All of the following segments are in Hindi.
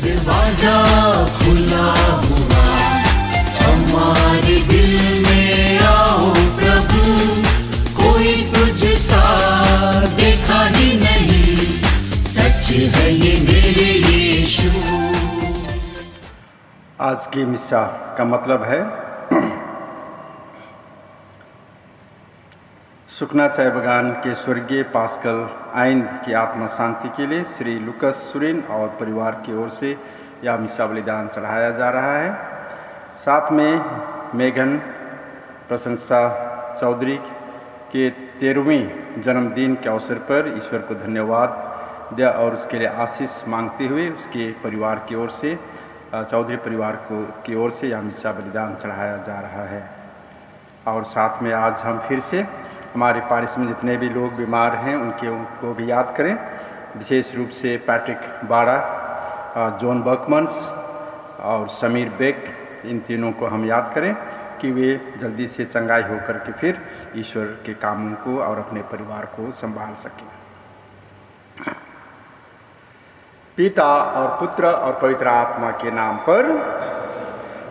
दरवाजा खुला हुआ, हमारे दिल में आओ प्रभु, कोई तुझसा देखा ही नहीं, सच है ये मेरे यीशु। आज की मिस्सा का मतलब है सुखना चाय बगान के स्वर्गीय पास्कल आइन की आत्मा शांति के लिए श्री लुकस सुरेन और परिवार की ओर से यह मिस्सा बलिदान चढ़ाया जा रहा है। साथ में मेघन प्रशंसा चौधरी के 13वें जन्मदिन के अवसर पर ईश्वर को धन्यवाद दे और उसके लिए आशीष मांगते हुए उसके परिवार की ओर से चौधरी परिवार की ओर से यह मिस्सा बलिदान चढ़ाया जा रहा है। और साथ में आज हम फिर से हमारे पारिश में जितने भी लोग बीमार हैं उनको भी याद करें, विशेष रूप से पैट्रिक बाड़ा, जॉन बर्कमन्स और समीर बेक, इन तीनों को हम याद करें कि वे जल्दी से चंगाई होकर के फिर ईश्वर के कामों को और अपने परिवार को संभाल सकें। पिता और पुत्र और पवित्र आत्मा के नाम पर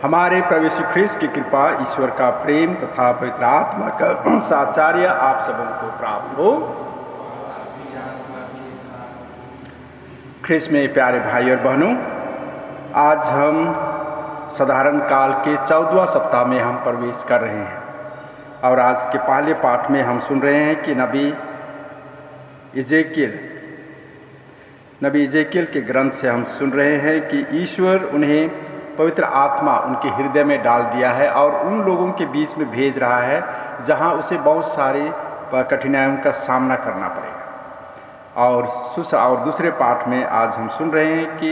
हमारे प्रभु यीशु ख्रीस्त की कृपा, ईश्वर का प्रेम तथा पवित्र आत्मा का साचार्य आप सबों को प्राप्त हो। ख्रीस्त में प्यारे भाई और बहनों, आज हम साधारण काल के 14वां सप्ताह में हम प्रवेश कर रहे हैं और आज के पहले पाठ में हम सुन रहे हैं कि नबी इजेकियल के ग्रंथ से हम सुन रहे हैं कि ईश्वर उन्हें पवित्र आत्मा उनके हृदय में डाल दिया है और उन लोगों के बीच में भेज रहा है जहां उसे बहुत सारे कठिनाइयों का सामना करना पड़ेगा। और दूसरे पाठ में आज हम सुन रहे हैं कि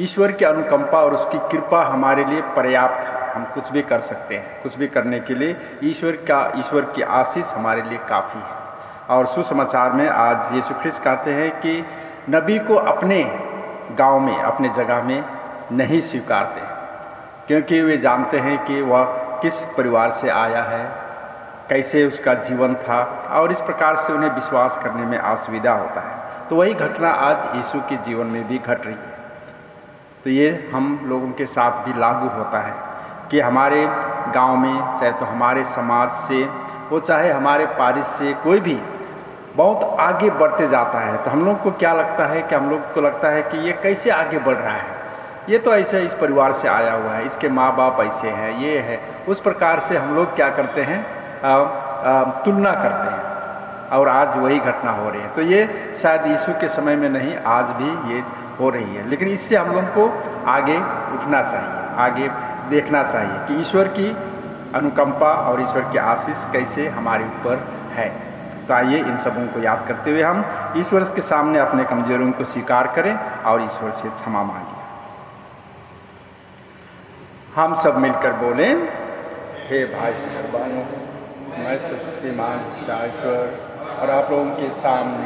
ईश्वर की अनुकंपा और उसकी कृपा हमारे लिए पर्याप्त है, हम कुछ भी कर सकते हैं, कुछ भी करने के लिए ईश्वर की आशीष हमारे लिए काफ़ी है। और सुसमाचार में आज यीशु ख्रीस्त कहते हैं कि नबी को अपने गांव में, अपने जगह में नहीं स्वीकारते, क्योंकि वे जानते हैं कि वह किस परिवार से आया है, कैसे उसका जीवन था, और इस प्रकार से उन्हें विश्वास करने में असुविधा होता है। तो वही घटना आज यीशु के जीवन में भी घट रही है। तो ये हम लोगों के साथ भी लागू होता है कि हमारे गांव में, चाहे तो हमारे समाज से वो, चाहे हमारे पारिश से, कोई भी बहुत आगे बढ़ते जाता है तो हम लोग को क्या लगता है कि हम लोग को लगता है कि ये कैसे आगे बढ़ रहा है, ये तो ऐसे इस परिवार से आया हुआ है, इसके माँ बाप ऐसे हैं, ये है। उस प्रकार से हम लोग क्या करते हैं, तुलना करते हैं और आज वही घटना हो रही है। तो ये शायद यीशु के समय में नहीं, आज भी ये हो रही है। लेकिन इससे हम लोग को आगे उठना चाहिए, आगे देखना चाहिए कि ईश्वर की अनुकंपा और ईश्वर की आशीष कैसे हमारे ऊपर है। तो आइए इन सबों को याद करते हुए हम ईश्वर के सामने अपने कमजोरियों को स्वीकार करें और ईश्वर से क्षमा मांगें। हम सब मिलकर बोलें, हे भाई बहनों, मैं शक्तिमान ईश्वर और आप लोगों के सामने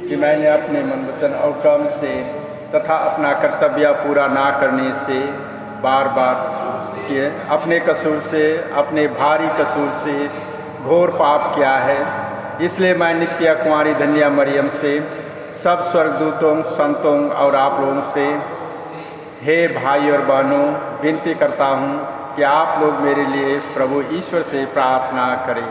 कि मैंने अपने मन वचन और कर्म से तथा अपना कर्तव्य पूरा ना करने से बार बार किए, अपने कसूर से, अपने भारी कसूर से घोर पाप किया है। इसलिए मैं नित्य कुंवारी धन्य मरियम से, सब स्वर्गदूतों, संतों और आप लोगों से, हे भाई और बहनों, विनती करता हूँ कि आप लोग मेरे लिए प्रभु ईश्वर से प्रार्थना करें।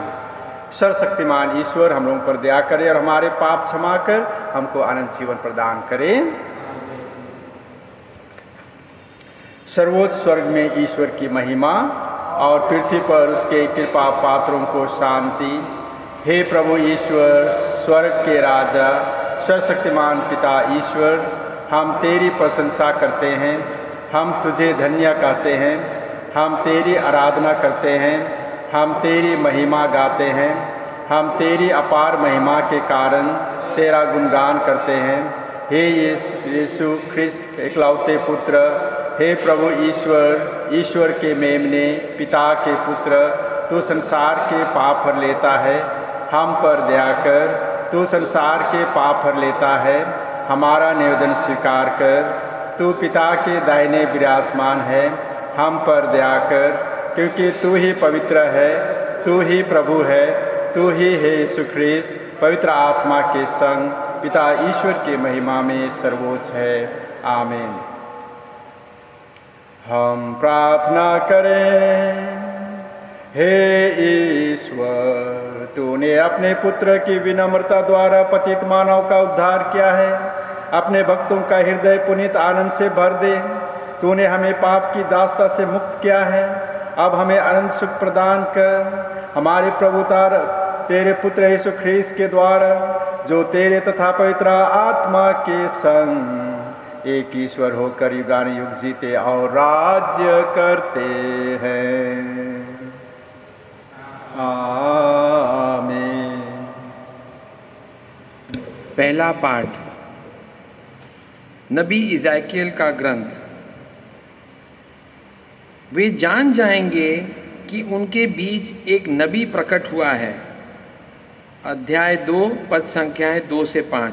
सर्वशक्तिमान ईश्वर हम लोगों पर दया करे और हमारे पाप क्षमा कर हमको अनंत जीवन प्रदान करें। सर्वोच्च स्वर्ग में ईश्वर की महिमा और पृथ्वी पर उसके कृपा पात्रों को शांति। हे प्रभु ईश्वर, स्वर्ग के राजा, सर्वशक्तिमान पिता ईश्वर, हम तेरी प्रशंसा करते हैं, हम तुझे धन्य कहते हैं, हम तेरी आराधना करते हैं, हम तेरी महिमा गाते हैं, हम तेरी अपार महिमा के कारण तेरा गुणगान करते हैं। हे यीशु ख्रीस्त इकलौते पुत्र, हे प्रभु ईश्वर, ईश्वर के मेमने, पिता के पुत्र, तू संसार के पाप भर लेता है, हम पर दया कर, तू संसार के पाप भर लेता है, हमारा निवेदन स्वीकार कर, तू पिता के दाहिने विराजमान है, हम पर दया कर, क्योंकि तू ही पवित्र है, तू ही प्रभु है, तू ही है यीशु ख्रीस्त, पवित्र आत्मा के संग पिता ईश्वर के महिमा में सर्वोच्च है। आमीन। हम प्रार्थना करें। हे ईश्वर, तूने अपने पुत्र की विनम्रता द्वारा पतित मानव का उद्धार किया है। अपने भक्तों का हृदय पुनीत आनंद से भर दे। तूने हमें पाप की दास्ता से मुक्त किया है। अब हमें अनंत सुख प्रदान कर। हमारे प्रभु तेरे पुत्र यीशु ख्रीस्त के द्वारा, जो तेरे तथा पवित्र आत्मा के संग एक ईश्वर होकर युगानुयुग जीते और राज्य करते हैं। आमीन। पहला पाठ नबी इज़ाइकेल का ग्रंथ। वे जान जाएंगे कि उनके बीच एक नबी प्रकट हुआ है। अध्याय 2 पद संख्याएं 2 से 5।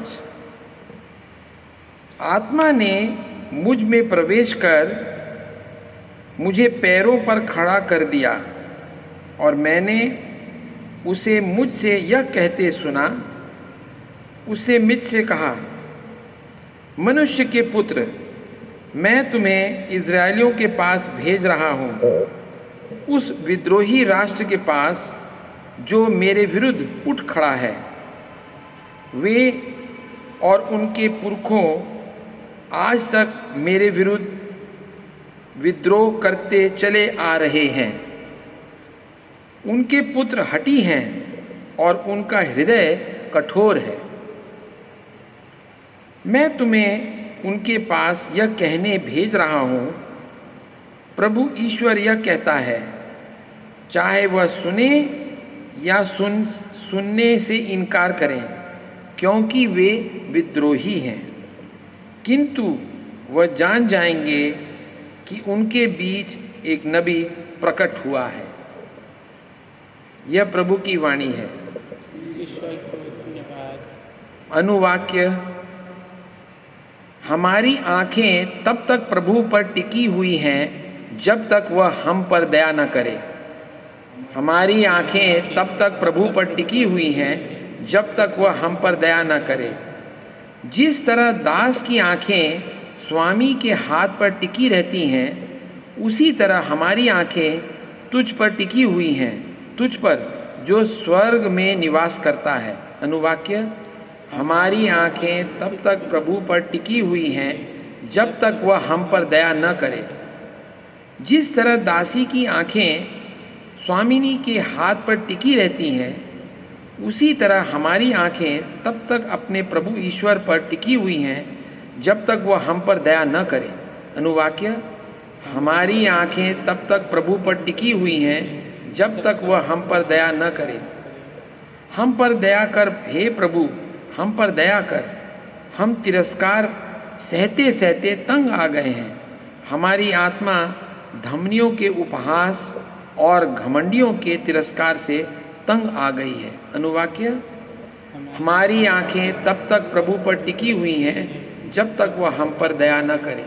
आत्मा ने मुझ में प्रवेश कर मुझे पैरों पर खड़ा कर दिया और मैंने उसे मुझसे यह कहते सुना। उससे मुझसे कहा, मनुष्य के पुत्र, मैं तुम्हें इज़राइलियों के पास भेज रहा हूँ, उस विद्रोही राष्ट्र के पास जो मेरे विरुद्ध उठ खड़ा है। वे और उनके पुरखों आज तक मेरे विरुद्ध विद्रोह करते चले आ रहे हैं। उनके पुत्र हठी हैं और उनका हृदय कठोर है। मैं तुम्हें उनके पास यह कहने भेज रहा हूँ, प्रभु ईश्वर यह कहता है, चाहे वह सुने या सुनने से इनकार करें, क्योंकि वे विद्रोही हैं, किंतु वह जान जाएंगे कि उनके बीच एक नबी प्रकट हुआ है। यह प्रभु की वाणी है। ईश्वर को धन्यवाद। अनुवाक्य। हमारी आंखें तब तक प्रभु पर टिकी हुई हैं जब तक वह हम पर दया न करे। हमारी आंखें तब तक प्रभु पर टिकी हुई हैं जब तक वह हम पर दया न करे। जिस तरह दास की आंखें स्वामी के हाथ पर टिकी रहती हैं, उसी तरह हमारी आंखें तुझ पर टिकी हुई हैं, तुझ पर जो स्वर्ग में निवास करता है। अनुवाक्य। हमारी आंखें तब तक प्रभु पर टिकी हुई हैं जब तक वह हम पर दया न करे। जिस तरह दासी की आंखें स्वामिनी के हाथ पर टिकी रहती हैं, उसी तरह हमारी आंखें तब तक अपने प्रभु ईश्वर पर टिकी हुई हैं जब तक वह हम पर दया न करे। अनुवाक्य। हमारी आंखें तब तक प्रभु पर टिकी हुई हैं जब तक वह हम पर दया न करे। हम पर दया कर हे प्रभु, हम पर दया कर। हम तिरस्कार सहते सहते तंग आ गए हैं। हमारी आत्मा धमनियों के उपहास और घमंडियों के तिरस्कार से तंग आ गई है। अनुवाक्य। हमारी आंखें तब तक प्रभु पर टिकी हुई हैं जब तक वह हम पर दया न करे।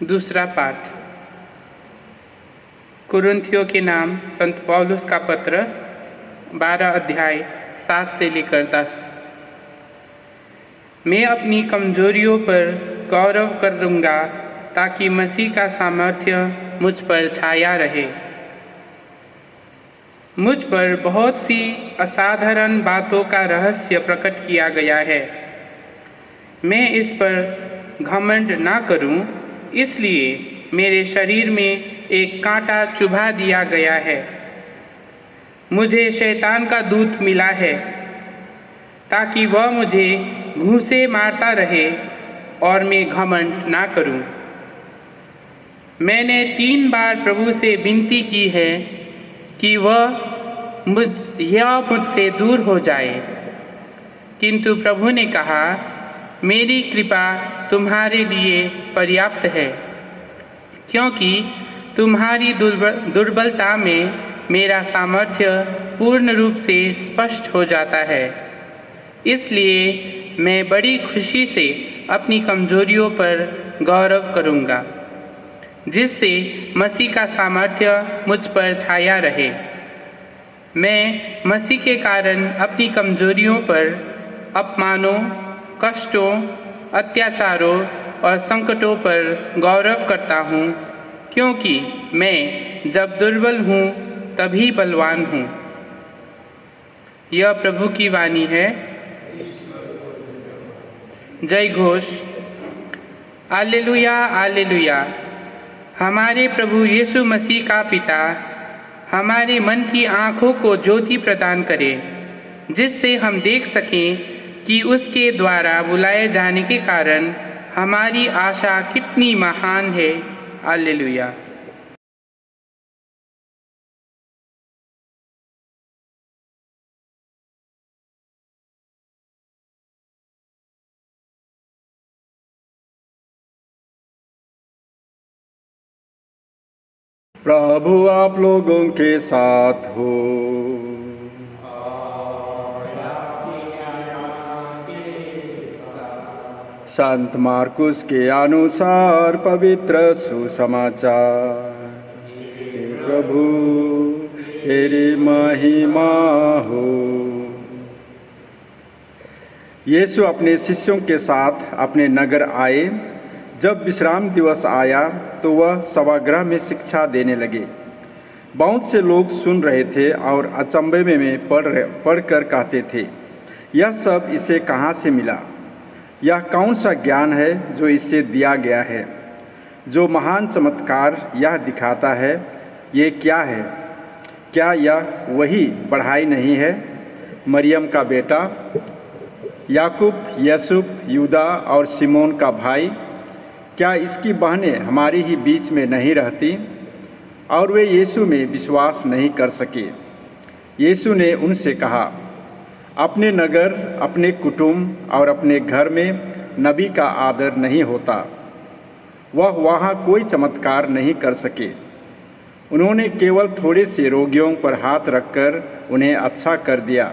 दूसरा पाठ कुरिन्थियों के नाम संत पौलुस का पत्र 12 अध्याय 7 से लेकर 10। मैं अपनी कमजोरियों पर गौरव करूँगा ताकि मसीह का सामर्थ्य मुझ पर छाया रहे। मुझ पर बहुत सी असाधारण बातों का रहस्य प्रकट किया गया है। मैं इस पर घमंड ना करूं, इसलिए मेरे शरीर में एक कांटा चुभा दिया गया है। मुझे शैतान का दूत मिला है ताकि वह मुझे घूंसे मारता रहे और मैं घमंड ना करूं। मैंने 3 बार प्रभु से विनती की है कि यह मुझसे दूर हो जाए, किंतु प्रभु ने कहा, मेरी कृपा तुम्हारे लिए पर्याप्त है, क्योंकि तुम्हारी दुर्बलता में मेरा सामर्थ्य पूर्ण रूप से स्पष्ट हो जाता है। इसलिए मैं बड़ी खुशी से अपनी कमजोरियों पर गौरव करूँगा। जिससे मसीह का सामर्थ्य मुझ पर छाया रहे। मैं मसीह के कारण अपनी कमजोरियों पर, अपमानों, कष्टों, अत्याचारों और संकटों पर गौरव करता हूँ, क्योंकि मैं जब दुर्बल हूँ तभी बलवान हूँ। यह प्रभु की वाणी है। जय घोष। Hallelujah, hallelujah. हमारे प्रभु यीशु मसीह का पिता हमारे मन की आँखों को ज्योति प्रदान करे, जिससे हम देख सकें कि उसके द्वारा बुलाए जाने के कारण हमारी आशा कितनी महान है। हालेलुया। प्रभु आप लोगों के साथ हो। संत मार्कुस के अनुसार पवित्र सुसमाचार। हे प्रभु तेरी महिमा हो। यीशु अपने शिष्यों के साथ अपने नगर आए। जब विश्राम दिवस आया तो वह सभागृह में शिक्षा देने लगे। बहुत से लोग सुन रहे थे और अचंभे में पढ़कर कहते थे, यह सब इसे कहाँ से मिला? यह कौन सा ज्ञान है जो इससे दिया गया है? जो महान चमत्कार यह दिखाता है, ये क्या है? क्या यह वही बढ़ाई नहीं है, मरियम का बेटा, याकूब, यूसुफ, यूदा और सिमोन का भाई? क्या इसकी बहनें हमारी ही बीच में नहीं रहती? और वे यीशु में विश्वास नहीं कर सके। यीशु ने उनसे कहा, अपने नगर, अपने कुटुंब और अपने घर में नबी का आदर नहीं होता। वह वहाँ कोई चमत्कार नहीं कर सके। उन्होंने केवल थोड़े से रोगियों पर हाथ रखकर उन्हें अच्छा कर दिया।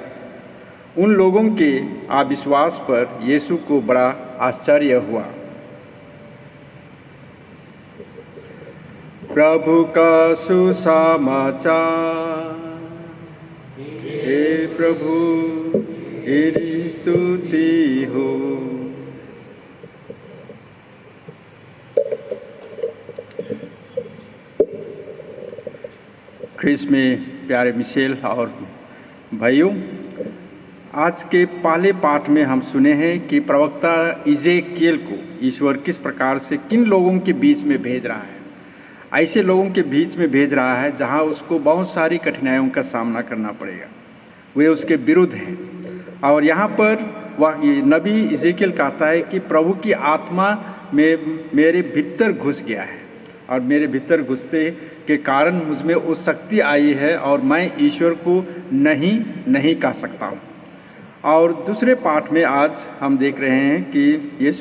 उन लोगों के अविश्वास पर यीशु को बड़ा आश्चर्य हुआ। प्रभु का सुसमाचार। हे प्रभु तेरी स्तुति हो। ख्रिस्त में प्यारे मिशेल और भाइयों, आज के पहले पाठ में हम सुने हैं कि प्रवक्ता इज़ेकिएल को ईश्वर किस प्रकार से किन लोगों के बीच में भेज रहा है। ऐसे लोगों के बीच में भेज रहा है जहां उसको बहुत सारी कठिनाइयों का सामना करना पड़ेगा। वे उसके विरुद्ध हैं। और यहाँ पर वह नबी इज़ेकिएल कहता है कि प्रभु की आत्मा में मेरे भीतर घुस गया है, और मेरे भीतर घुसते के कारण मुझमें वो शक्ति आई है और मैं ईश्वर को नहीं कह सकता हूँ। और दूसरे पाठ में आज हम देख रहे हैं कि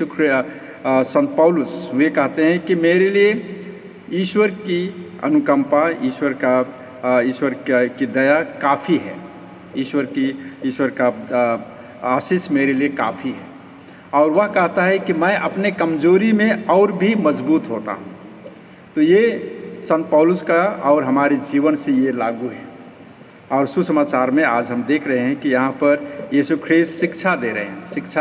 संत पौलुस वे कहते हैं कि मेरे लिए ईश्वर की अनुकंपा, ईश्वर की दया काफ़ी है। ईश्वर का आशीष मेरे लिए काफ़ी है। और वह कहता है कि मैं अपने कमजोरी में और भी मजबूत होता हूँ। तो ये संत पौलुस का और हमारे जीवन से ये लागू है। और सुसमाचार में आज हम देख रहे हैं कि यहाँ पर यीशु ख्रिस्त शिक्षा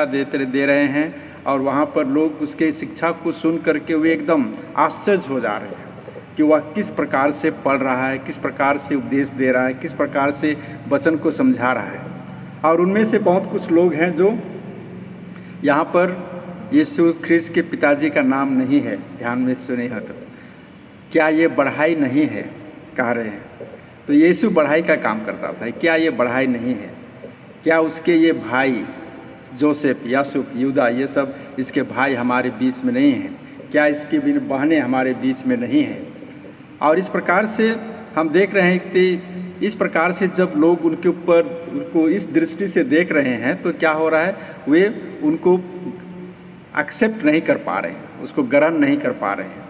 दे रहे हैं और वहाँ पर लोग उसके शिक्षा को सुन करके वे एकदम आश्चर्य हो जा रहे हैं कि वह किस प्रकार से पढ़ रहा है, किस प्रकार से उपदेश दे रहा है, किस प्रकार से वचन को समझा रहा है। और उनमें से बहुत कुछ लोग हैं जो यहाँ पर यीशु ख्रिस्त के पिताजी का नाम नहीं है, ध्यान में सुने हो तो क्या ये बढ़ाई नहीं है कह रहे हैं। तो यीशु बढ़ाई का काम करता था, क्या ये बढ़ाई नहीं है? क्या उसके ये भाई जोसेफ, यूसुफ, यूदा, ये सब इसके भाई हमारे बीच में नहीं हैं? क्या इसकी बहनें हमारे बीच में नहीं हैं? और इस प्रकार से हम देख रहे हैं कि इस प्रकार से जब लोग उनके ऊपर उनको इस दृष्टि से देख रहे हैं तो क्या हो रहा है, वे उनको एक्सेप्ट नहीं कर पा रहे हैं, उसको ग्रहण नहीं कर पा रहे हैं।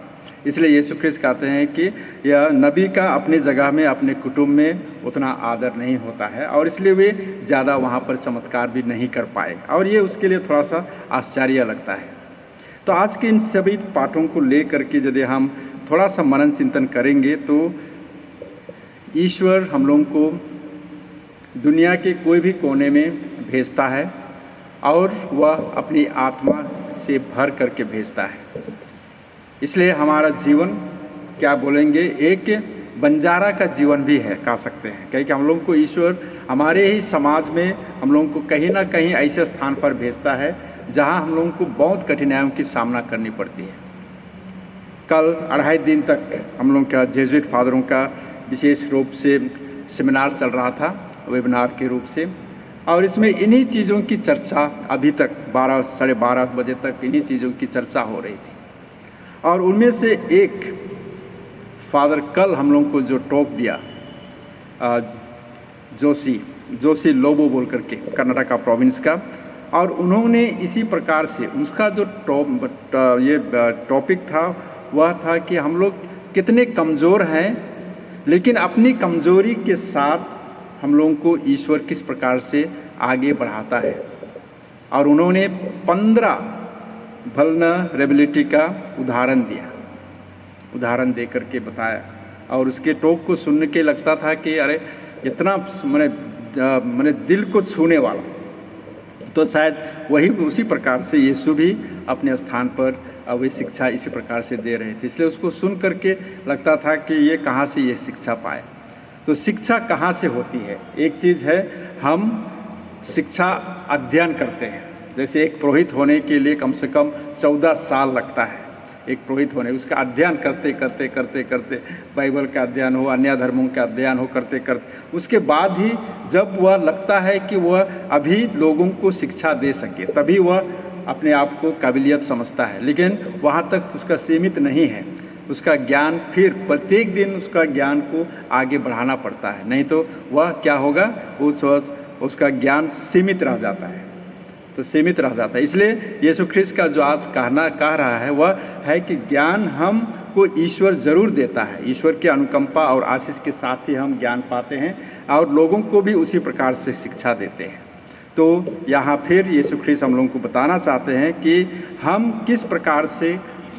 इसलिए यीशु ख्रिस्त कहते हैं कि यह नबी का अपनी जगह में, अपने कुटुंब में उतना आदर नहीं होता है, और इसलिए वे ज़्यादा वहाँ पर चमत्कार भी नहीं कर पाए, और ये उसके लिए थोड़ा सा आश्चर्य लगता है। तो आज के इन सभी पाठों को ले करके यदि हम थोड़ा सा मनन चिंतन करेंगे तो ईश्वर हम लोगों को दुनिया के कोई भी कोने में भेजता है और वह अपनी आत्मा से भर करके भेजता है। इसलिए हमारा जीवन क्या बोलेंगे, एक बंजारा का जीवन भी है, कह सकते हैं, क्योंकि हम लोगों को ईश्वर हमारे ही समाज में हम लोगों को कहीं ना कहीं ऐसे स्थान पर भेजता है जहां हम लोगों को बहुत कठिनाइयों की सामना करनी पड़ती है। कल 2.5 दिन तक हम लोगों का जेजुइट फादरों का विशेष रूप से सेमिनार चल रहा था, वेबिनार के रूप से, और इसमें इन्हीं चीज़ों की चर्चा अभी तक 12 साढ़े 12 बजे तक इन्हीं चीज़ों की चर्चा हो रही थी। और उनमें से एक फादर कल हम लोगों को जो टॉक दिया, जोशी लोबो बोल करके, कर्नाटका प्रोविंस का, और उन्होंने इसी प्रकार से उसका जो टॉपिक था वह था कि हम लोग कितने कमज़ोर हैं, लेकिन अपनी कमज़ोरी के साथ हम लोगों को ईश्वर किस प्रकार से आगे बढ़ाता है। और उन्होंने 15 वल्नरेबिलिटी का उदाहरण दे करके बताया, और उसके टॉक को सुन के लगता था कि अरे इतना मैंने दिल को छूने वाला। तो शायद वही उसी प्रकार से यीशु भी अपने स्थान पर वही शिक्षा इसी प्रकार से दे रहे थे। इसलिए उसको सुन करके लगता था कि ये कहाँ से ये शिक्षा पाए। तो शिक्षा कहाँ से होती है? एक चीज़ है, हम शिक्षा अध्ययन करते हैं। जैसे एक पुरोहित होने के लिए कम से कम 14 साल लगता है एक पुरोहित होने, उसका अध्ययन करते बाइबल का अध्ययन हो, अन्य धर्मों का अध्ययन हो, करते उसके बाद ही जब वह लगता है कि वह अभी लोगों को शिक्षा दे सके, तभी वह अपने आप को काबिलियत समझता है। लेकिन वहाँ तक उसका सीमित नहीं है, उसका ज्ञान फिर प्रत्येक दिन उसका ज्ञान को आगे बढ़ाना पड़ता है, नहीं तो वह क्या होगा, उसका ज्ञान सीमित रह जाता है, तो सीमित रह जाता है। इसलिए यीशु ख्रिस्त का जो आज कह रहा है वह है कि ज्ञान हमको ईश्वर जरूर देता है। ईश्वर की अनुकंपा और आशीष के साथ ही हम ज्ञान पाते हैं और लोगों को भी उसी प्रकार से शिक्षा देते हैं। तो यहाँ फिर यीशु ख्रिस्त हम लोगों को बताना चाहते हैं कि हम किस प्रकार से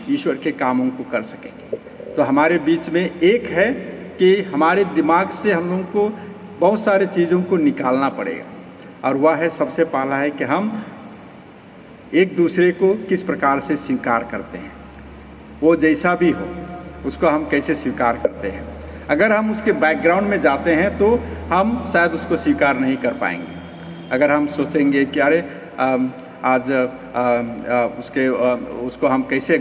ईश्वर के कामों को कर सकेंगे। तो हमारे बीच में एक है कि हमारे दिमाग से हम लोगों को बहुत सारी चीज़ों को निकालना पड़ेगा, और वह है सबसे पहला है कि हम एक दूसरे को किस प्रकार से स्वीकार करते हैं। वो जैसा भी हो उसको हम कैसे स्वीकार करते हैं। अगर हम उसके बैकग्राउंड में जाते हैं तो हम शायद उसको स्वीकार नहीं कर पाएंगे। अगर हम सोचेंगे कि अरे आज उसको हम कैसे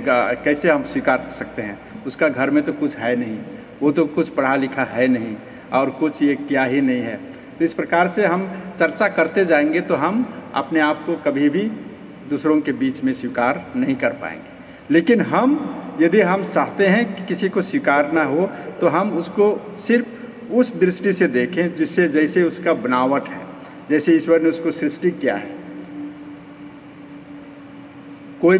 हम स्वीकार सकते हैं, उसका घर में तो कुछ है नहीं, वो तो कुछ पढ़ा लिखा है नहीं और कुछ ये किया ही नहीं है। तो इस प्रकार से हम चर्चा करते जाएंगे तो हम अपने आप को कभी भी दूसरों के बीच में स्वीकार नहीं कर पाएंगे। लेकिन यदि हम चाहते हैं कि किसी को स्वीकारना हो तो हम उसको सिर्फ उस दृष्टि से देखें जिससे जैसे उसका बनावट है, जैसे ईश्वर ने उसको सृष्टि किया है। कोई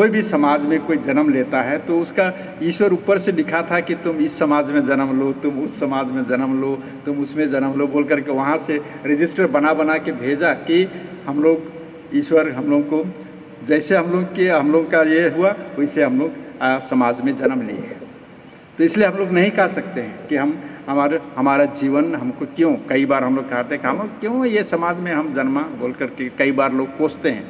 भी समाज में कोई जन्म लेता है तो उसका ईश्वर ऊपर से लिखा था कि तुम इस समाज में जन्म लो, तुम उस समाज में जन्म लो, तुम उसमें जन्म लो बोल करके वहाँ से रजिस्टर बना के भेजा कि हम लोग ईश्वर हम लोग को जैसे हम लोग का ये हुआ वैसे हम लोग समाज में जन्म लिए हैं। तो इसलिए हम लोग नहीं कह सकते हैं कि हमारा जीवन हमको क्यों, कई बार हम लोग कहते हैं कि हम क्यों ये समाज में हम जन्मा बोल करके कई बार लोग कोसते हैं।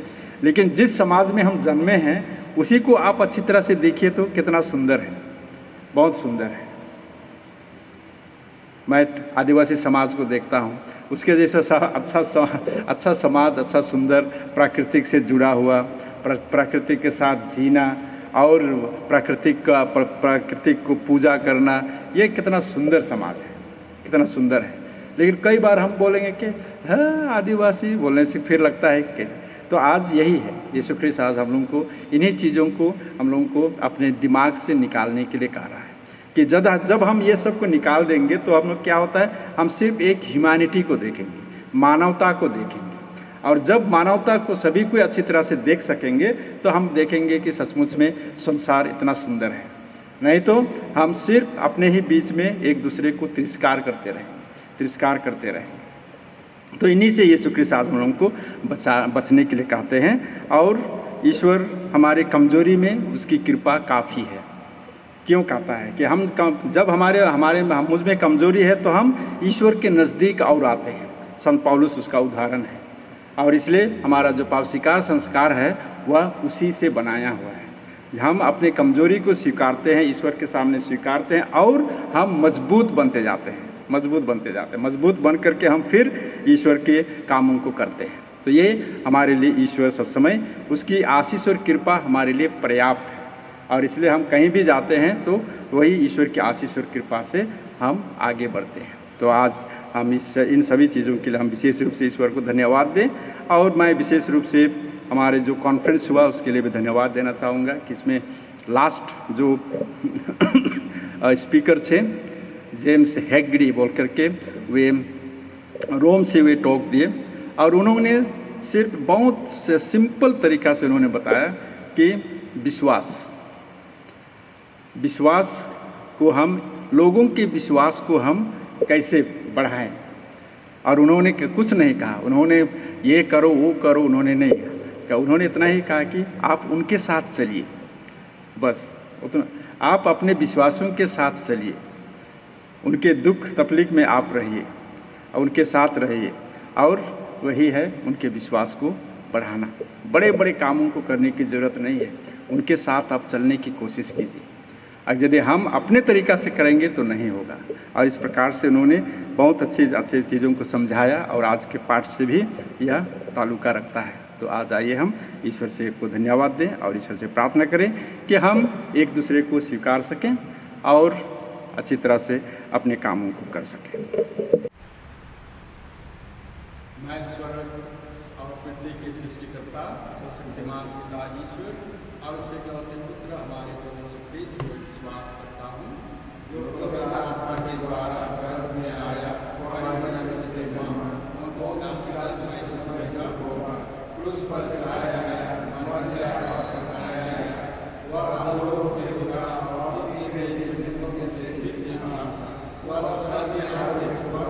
लेकिन जिस समाज में हम जन्मे हैं उसी को आप अच्छी तरह से देखिए तो कितना सुंदर है, बहुत सुंदर है। मैं आदिवासी समाज को देखता हूँ, उसके जैसा अच्छा समाज, अच्छा सुंदर, प्राकृतिक से जुड़ा हुआ, प्रकृति के साथ जीना और प्राकृतिक को पूजा करना, ये कितना सुंदर समाज है, कितना सुंदर है। लेकिन कई बार हम बोलेंगे कि हाँ आदिवासी बोलने से फिर लगता है कि तो आज यही है, यीशु ख्रिस्त आज हम लोगों को इन्हीं चीज़ों को हम लोगों को अपने दिमाग से निकालने के लिए कह रहा है कि जब हम ये सब को निकाल देंगे तो हम लोग क्या होता है, हम सिर्फ एक ह्यूमैनिटी को देखेंगे, मानवता को देखेंगे। और जब मानवता को सभी को अच्छी तरह से देख सकेंगे तो हम देखेंगे कि सचमुच में संसार इतना सुंदर है। नहीं तो हम सिर्फ अपने ही बीच में एक दूसरे को तिरस्कार करते रहेंगे। तो इन्हीं से यीशु ख्रिस्त आज हम लोगों को बचने के लिए कहते हैं। और ईश्वर हमारे कमजोरी में उसकी कृपा काफ़ी है। क्यों कहता है कि जब मुझ में कमजोरी है तो हम ईश्वर के नज़दीक और आते हैं। संत पौलुस उसका उदाहरण है, और इसलिए हमारा जो पाप स्वीकार संस्कार है वह उसी से बनाया हुआ है। हम अपने कमजोरी को स्वीकारते हैं, ईश्वर के सामने स्वीकारते हैं, और हम मजबूत बनते जाते हैं, मजबूत बन करके हम फिर ईश्वर के कामों को करते हैं। तो ये हमारे लिए ईश्वर सब समय उसकी आशीष और कृपा हमारे लिए पर्याप्त है, और इसलिए हम कहीं भी जाते हैं तो वही ईश्वर की आशीष और कृपा से हम आगे बढ़ते हैं। तो आज हम इन सभी चीज़ों के लिए हम विशेष रूप से ईश्वर को धन्यवाद दें, और मैं विशेष रूप से हमारे जो कॉन्फ्रेंस हुआ उसके लिए भी धन्यवाद देना चाहूँगा कि इसमें लास्ट जो स्पीकर थे जेम्स हैगडी बोल करके, वे रोम से वे टॉक दिए, और उन्होंने सिर्फ बहुत सिंपल तरीक़ा से उन्होंने बताया कि विश्वास को हम, लोगों के विश्वास को हम कैसे बढ़ाएं। और उन्होंने कुछ नहीं कहा, उन्होंने ये करो वो करो उन्होंने नहीं कहा, उन्होंने इतना ही कहा कि आप उनके साथ चलिए, बस उतना, आप अपने विश्वासों के साथ चलिए, उनके दुख तकलीफ में आप रहिए और उनके साथ रहिए, और वही है उनके विश्वास को बढ़ाना। बड़े बड़े कामों को करने की ज़रूरत नहीं है, उनके साथ आप चलने की कोशिश कीजिए, और यदि हम अपने तरीक़ा से करेंगे तो नहीं होगा। और इस प्रकार से उन्होंने बहुत अच्छी चीज़ों को समझाया, और आज के पाठ से भी यह ताल्लुका रखता है। तो आज आइए हम ईश्वर से को धन्यवाद दें और ईश्वर से प्रार्थना करें कि हम एक दूसरे को स्वीकार सकें और अच्छी तरह से अपने कामों को कर सकें। मैं स्वर्ग और पृथ्वी के सृष्टिकर्ता सर्वशक्तिमान पिता ईश्वर और उसके इकलौते पुत्र हमारे प्रभु यीशु मसीह को विश्वास करता हूँ, जो पवित्र आत्मा के द्वारा गर्भ में आया, से क्रूस पर चढ़ाया गया, मर गया और बनाया गया, वह अधोलोक में उतरा और इसी से मृतकों में से फिर जी उठा, वह स्वर्ग में आरोहित हुआ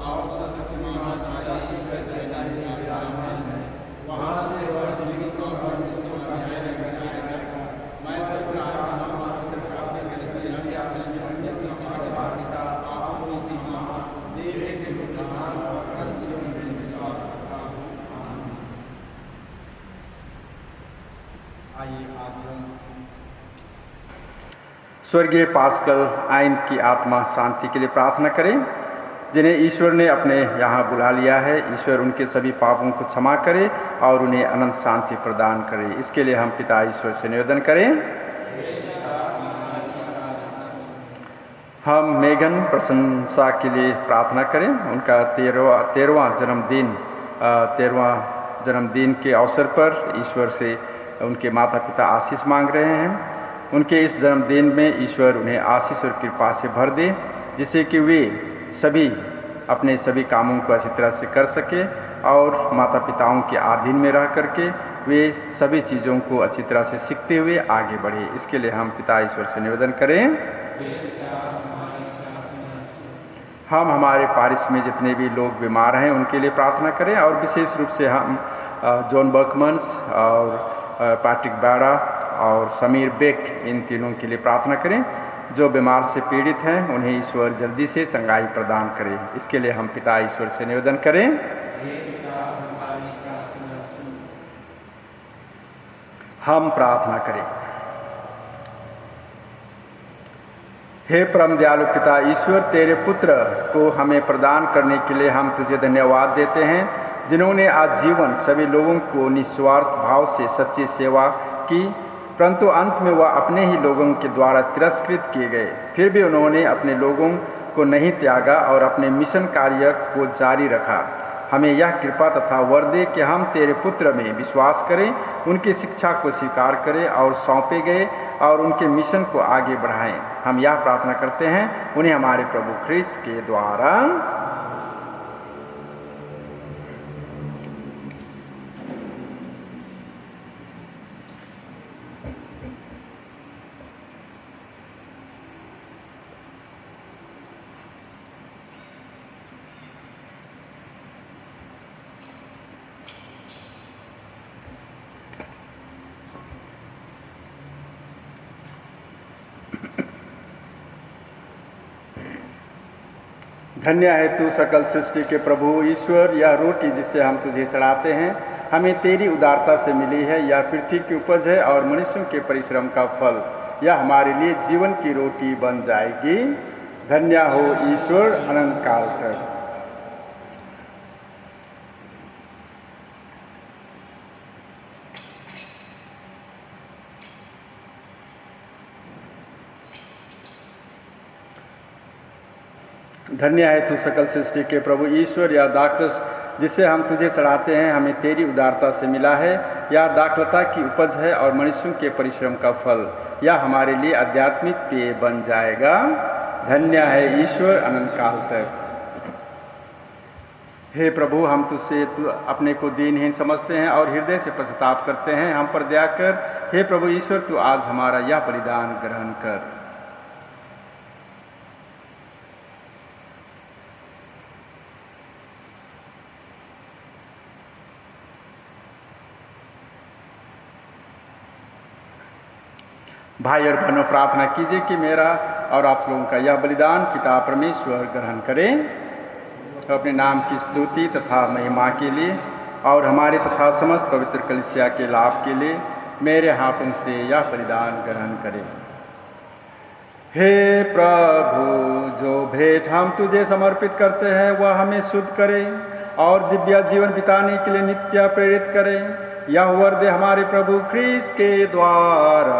और सर्वशक्तिमान पिता ईश्वर के दाहिने हाथ विराजमान है, वहाँ से वह जीवित और मृतकों का न्याय कराएगा। मैं पवित्र आत्मा और पवित्र आत्मा के रसिया अपने शिक्षा पिता आपकी शिक्षा देने के प्रधान और जीवन में विश्वास करता हूँ। आइए आज हम स्वर्गीय पास्कल आइन की आत्मा शांति के लिए प्रार्थना करें, जिन्हें ईश्वर ने अपने यहाँ बुला लिया है। ईश्वर उनके सभी पापों को क्षमा करे और उन्हें अनंत शांति प्रदान करे। इसके लिए हम पिता ईश्वर से निवेदन करें। हम मेघन प्रशंसा के लिए प्रार्थना करें। उनका तेरहवां जन्मदिन के अवसर पर ईश्वर से उनके माता पिता आशीष मांग रहे हैं। उनके इस जन्मदिन में ईश्वर उन्हें आशीष और कृपा से भर दे, जिससे कि वे सभी अपने सभी कामों को अच्छी तरह से कर सके और माता पिताओं के अधीन में रह करके वे सभी चीज़ों को अच्छी तरह से सीखते हुए आगे बढ़े। इसके लिए हम पिता ईश्वर से निवेदन करें। हम हमारे पारिश में जितने भी लोग बीमार हैं उनके लिए प्रार्थना करें, और विशेष रूप से हम जॉन बर्कमन्स और पैट्रिक बारा और समीर बेक, इन तीनों के लिए प्रार्थना करें जो बीमार से पीड़ित हैं। उन्हें ईश्वर जल्दी से चंगाई प्रदान करे। इसके लिए हम पिता ईश्वर से निवेदन करें। हम प्रार्थना करें। हे परम दयालु पिता ईश्वर, तेरे पुत्र को हमें प्रदान करने के लिए हम तुझे धन्यवाद देते हैं, जिन्होंने आज जीवन सभी लोगों को निस्वार्थ भाव से सच्ची सेवा की, परंतु अंत में वह अपने ही लोगों के द्वारा तिरस्कृत किए गए। फिर भी उन्होंने अपने लोगों को नहीं त्यागा और अपने मिशन कार्य को जारी रखा। हमें यह कृपा तथा वर दे कि हम तेरे पुत्र में विश्वास करें, उनकी शिक्षा को स्वीकार करें और सौंपे गए और उनके मिशन को आगे बढ़ाएं। हम यह प्रार्थना करते हैं उन्हें हमारे प्रभु ख्रीस्त के द्वारा। धन्य है तू सकल सृष्टि के प्रभु ईश्वर। यह रोटी जिसे हम तुझे चढ़ाते हैं हमें तेरी उदारता से मिली है। यह पृथ्वी की उपज है और मनुष्यों के परिश्रम का फल। यह हमारे लिए जीवन की रोटी बन जाएगी। धन्य हो ईश्वर अनंत काल तक। धन्य है तू सकल सृष्टि के प्रभु ईश्वर। यह दाखरस जिसे हम तुझे चढ़ाते हैं हमें तेरी उदारता से मिला है। यह दाखलता की उपज है और मनुष्यों के परिश्रम का फल। यह हमारे लिए आध्यात्मिक पेय बन जाएगा। धन्य है ईश्वर अनंत काल तक। हे प्रभु, हम तुझसे अपने को दीनहीन समझते हैं और हृदय से पश्चाताप करते हैं। हम पर दया कर। हे प्रभु ईश्वर, तू आज हमारा यह बलिदान ग्रहण कर। भाई और बहनों, प्रार्थना कीजिए कि मेरा और आप लोगों का यह बलिदान पिता परमेश्वर ग्रहण करें। तो अपने नाम की स्तुति तथा महिमा के लिए और हमारे तथा समस्त पवित्र कलीसिया के लाभ के लिए मेरे हाथों से यह बलिदान ग्रहण करें। हे प्रभु, जो भेंट हम तुझे समर्पित करते हैं वह हमें शुद्ध करे और दिव्य जीवन बिताने के लिए नित्य प्रेरित करे। यह वर दे हमारे प्रभु ख्रीस्त के द्वारा।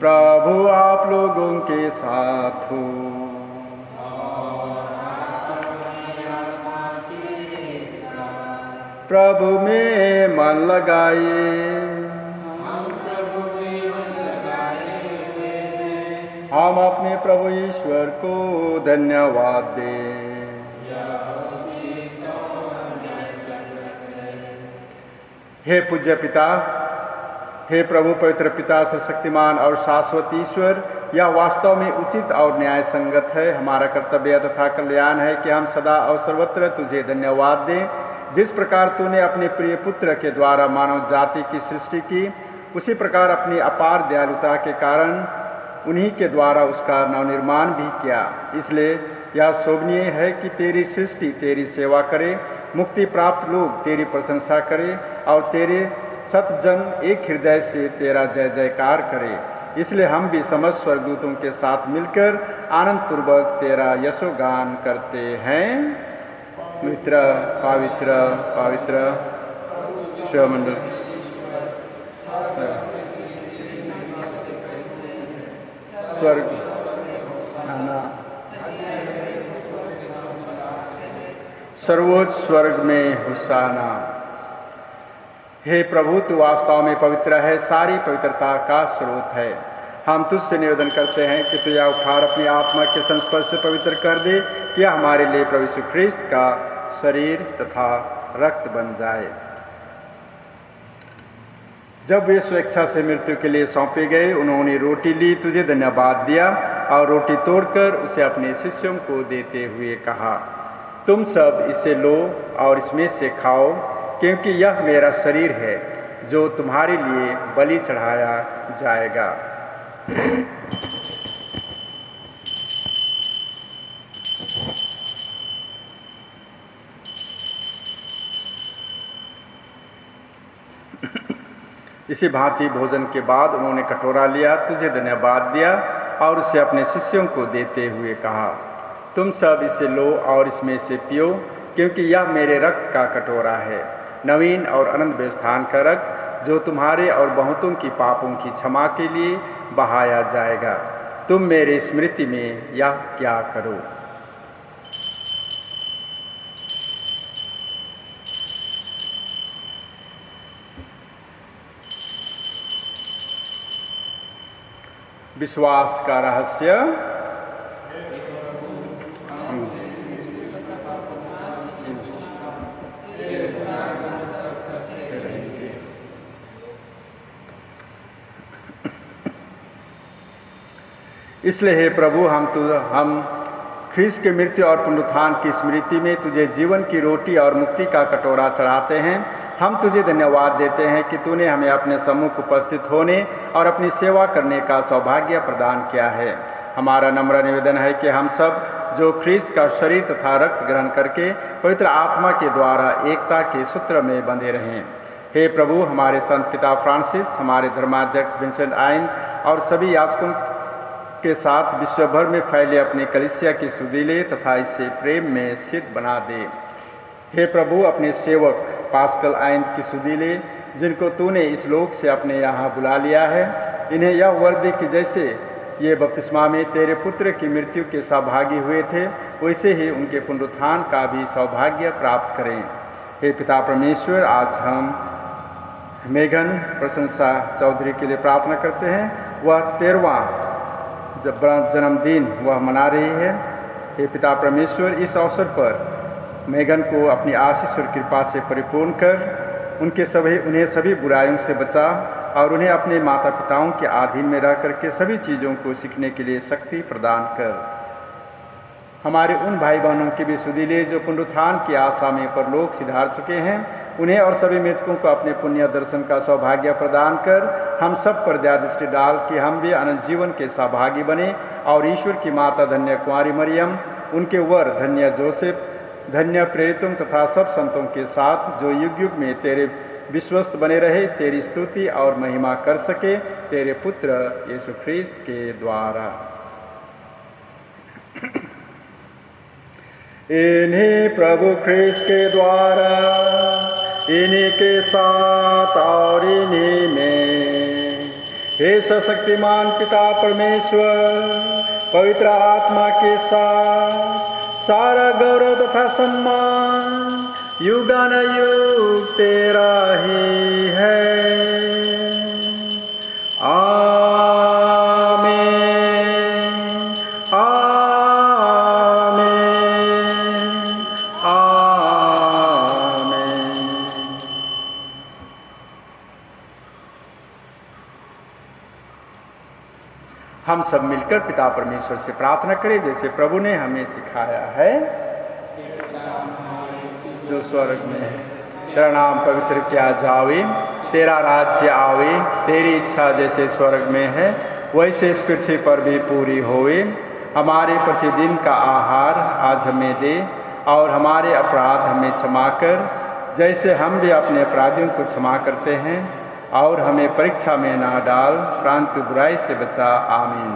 प्रभु आप लोगों के साथ हो। प्रभु में मन लगाइए। हम अपने प्रभु ईश्वर को धन्यवाद दें। हे पूज्य पिता, हे प्रभु पवित्र पिता सर्वशक्तिमान और शाश्वत ईश्वर, यह वास्तव में उचित और न्याय संगत है। हमारा कर्तव्य तथा कल्याण है कि हम सदा और सर्वत्र तुझे धन्यवाद दें। जिस प्रकार तूने अपने प्रिय पुत्र के द्वारा मानव जाति की सृष्टि की, उसी प्रकार अपनी अपार दयालुता के कारण उन्हीं के द्वारा उसका नवनिर्माण भी किया। इसलिए यह शोभनीय है कि तेरी सृष्टि तेरी सेवा करे, मुक्ति प्राप्त लोग तेरी प्रशंसा करें और तेरे सतजन एक हृदय से तेरा जय जयकार करे। इसलिए हम भी समस्त स्वर्गदूतों के साथ मिलकर आनंद पूर्वक तेरा यशोगान करते हैं। पवित्र पवित्र पवित्र शिवमंडल स्वर्ग सर्वोच्च स्वर्ग में हुसाना। हे प्रभु, तू वास्तव में पवित्र है, सारी पवित्रता का स्रोत है। हम तुझसे निवेदन करते हैं कि तू यह उखाड़ अपनी आत्मा के संस्पर्श से पवित्र कर दे कि यह हमारे लिए प्रभु यीशु ख्रीस्त का शरीर तथा रक्त बन जाए। जब वे स्वेच्छा से मृत्यु के लिए सौंपे गए, उन्होंने रोटी ली, तुझे धन्यवाद दिया और रोटी तोड़कर उसे अपने शिष्यों को देते हुए कहा, तुम सब इसे लो और इसमें से खाओ, क्योंकि यह मेरा शरीर है जो तुम्हारे लिए बलि चढ़ाया जाएगा। इसी भांति भोजन के बाद उन्होंने कटोरा लिया, तुझे धन्यवाद दिया और उसे अपने शिष्यों को देते हुए कहा, तुम सब इसे लो और इसमें से पियो, क्योंकि यह मेरे रक्त का कटोरा है, नवीन और अनंत व्यवस्थान का रक्त, जो तुम्हारे और बहुतों की पापों की क्षमा के लिए बहाया जाएगा। तुम मेरे स्मृति में यह क्या करो। विश्वास का रहस्य। इसलिए हे प्रभु, हम ख्रीस्त के मृत्यु और पुनरुत्थान की स्मृति में तुझे जीवन की रोटी और मुक्ति का कटोरा चढ़ाते हैं। हम तुझे धन्यवाद देते हैं कि तूने हमें अपने सम्मुख उपस्थित होने और अपनी सेवा करने का सौभाग्य प्रदान किया है। हमारा नम्र निवेदन है कि हम सब जो ख्रीस्त का शरीर तथा रक्त ग्रहण करके पवित्र आत्मा के द्वारा एकता के सूत्र में बंधे रहें। हे प्रभु, हमारे संत पिता फ्रांसिस, हमारे धर्माध्यक्ष विंसेंट आइन और सभी याजकों के साथ विश्व भर में फैले अपनी कलीसिया की सुधीले तथा इसे प्रेम में सिद्ध बना दे। हे प्रभु, अपने सेवक पास्कल आइन की सुधीले जिनको तूने इस लोक से अपने यहाँ बुला लिया है, इन्हें यह वर दे कि जैसे ये बपतिस्मा में तेरे पुत्र की मृत्यु के सहभागी हुए थे, वैसे ही उनके पुनरुत्थान का भी सौभाग्य प्राप्त करें। हे पिता परमेश्वर, आज हम मेघन प्रशंसा चौधरी के लिए प्रार्थना करते हैं। वह 13वां जन्मदिन वह मना रही है। हे पिता परमेश्वर, इस अवसर पर मेघन को अपनी आशीष और कृपा से परिपूर्ण कर उन्हें सभी बुराइयों से बचा और उन्हें अपने माता पिताओं के अधीन में रह करके सभी चीज़ों को सीखने के लिए शक्ति प्रदान कर। हमारे उन भाई बहनों की भी सुधीले जो पुनरुत्थान की आशा में परलोक सिधार चुके हैं, उन्हें और सभी मृतकों को अपने पुण्य दर्शन का सौभाग्य प्रदान कर हम सब पर दया दृष्टि डाल कि हम भी अनंत जीवन के सहभागी बने और ईश्वर की माता धन्य कुंवारी मरियम, उनके वर धन्य जोसेफ, धन्य प्रेरितों तथा सब संतों के साथ जो युग युग में तेरे विश्वस्त बने रहे, तेरी स्तुति और महिमा कर सके, तेरे पुत्र यीशु ख्रीस्त के द्वारा। इन्हीं प्रभु ख्रीस्त के द्वारा, इन्हीं के साथ और इन्हीं में, हे सशक्तिमान पिता परमेश्वर, पवित्र आत्मा के साथ सारा गौरव तथा सम्मान युगानुयुग तेरा ही है। आमीन, आमीन, आमीन। हम सब मिलकर पिता परमेश्वर से प्रार्थना करें जैसे प्रभु ने हमें सिखाया है। जो स्वर्ग में है, तेरा नाम पवित्र किया जावे, तेरा राज्य आवे, तेरी इच्छा जैसे स्वर्ग में है वैसे इस पृथ्वी पर भी पूरी होवे। हमारे प्रतिदिन का आहार आज हमें दे और हमारे अपराध हमें क्षमा कर जैसे हम भी अपने अपराधियों को क्षमा करते हैं, और हमें परीक्षा में ना डाल परंतु बुराई से बचा। आमीन।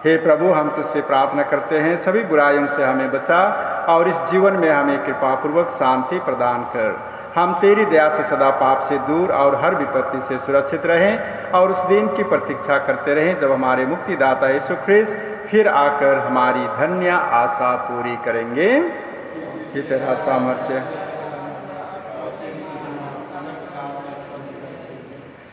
हे प्रभु, हम तुझसे प्रार्थना करते हैं सभी बुराइयों से हमें बचा और इस जीवन में हमें कृपापूर्वक शांति प्रदान कर। हम तेरी दया से सदा पाप से दूर और हर विपत्ति से सुरक्षित रहें और उस दिन की प्रतीक्षा करते रहें जब हमारे मुक्तिदाता यीशु ख्रीस्त फिर आकर हमारी धन्य आशा पूरी करेंगे। ये तेरा सामर्थ्य।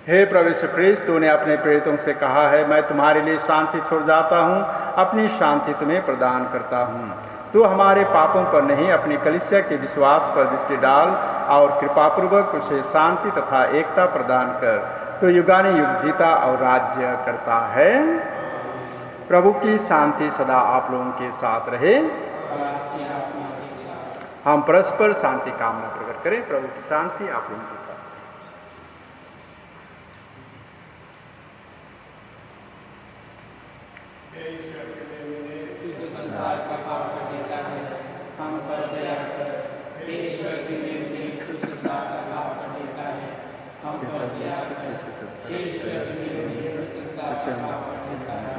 हे प्रभु यीशु ख्रीस्त, तूने अपने प्रेरितों से कहा है, मैं तुम्हारे लिए शांति छोड़ जाता हूँ, अपनी शांति तुम्हें प्रदान करता हूँ। तू हमारे पापों पर नहीं, अपनी कलीसिया के विश्वास पर दृष्टि डाल और कृपापूर्वक उसे शांति तथा एकता प्रदान कर। तो युगानुयुग जीता और राज्य करता है। प्रभु की शांति सदा आप लोगों के साथ रहे। हम परस्पर शांति कामना प्रकट करें। प्रभु की शांति आप लोगों के साथ। संसार का पाप देता है, हम पर दया कर। ईश्वर की निर्दयी संसार का पाप देता है, हम पर दया कर। ईश्वर की निर्दयी संसार का पाप देता है,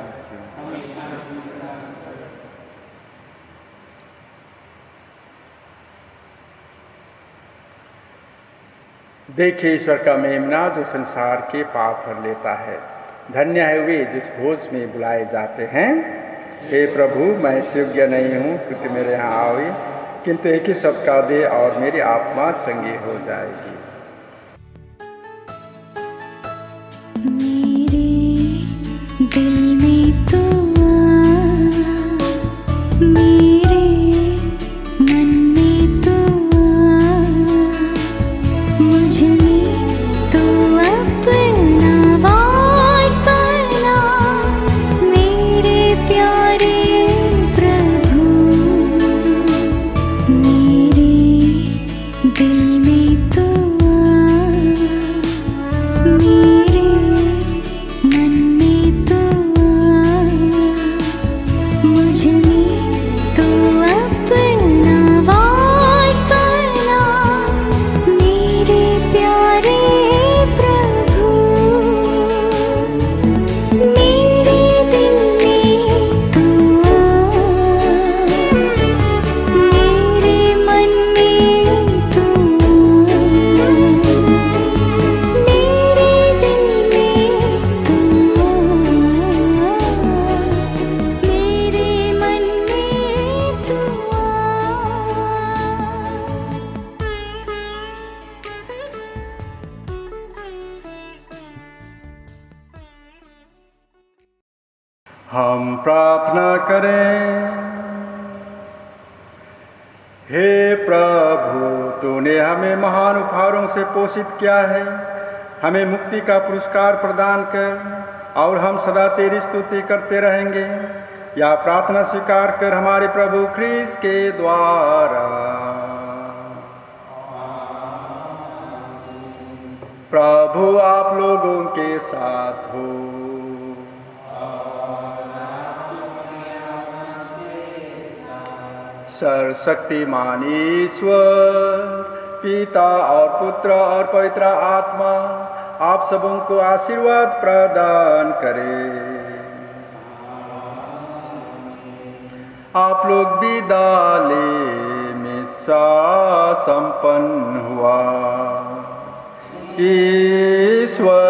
हमें शांति प्रदान कर। देखिए ईश्वर का मेमना जो संसार के पाप भर लेता है। धन्य है वे जिस भोज में बुलाए जाते हैं। हे प्रभु, मैं योग्य नहीं हूँ कि तुम मेरे यहाँ आओ, किंतु एक ही शब्द का दे और मेरी आत्मा चंगी हो जाएगी। मेरे दिल में तो मेरे मन में तो मुझ में तो अपना वास बना, मेरे प्यारे प्रभु। मेरे दिल में तो हम प्रार्थना करें। हे प्रभु, तूने हमें महान उपहारों से पोषित किया है। हमें मुक्ति का पुरस्कार प्रदान कर और हम सदा तेरी स्तुति करते रहेंगे। या प्रार्थना स्वीकार कर हमारे प्रभु ख्रीस्त के द्वारा। प्रभु आप लोगों के साथ हो। सर्वशक्तिमान ईश्वर पिता और पुत्र और पवित्र आत्मा आप सबों को आशीर्वाद प्रदान करे। आप लोग विदा ले मिसा संपन्न हुआ। ईश्वर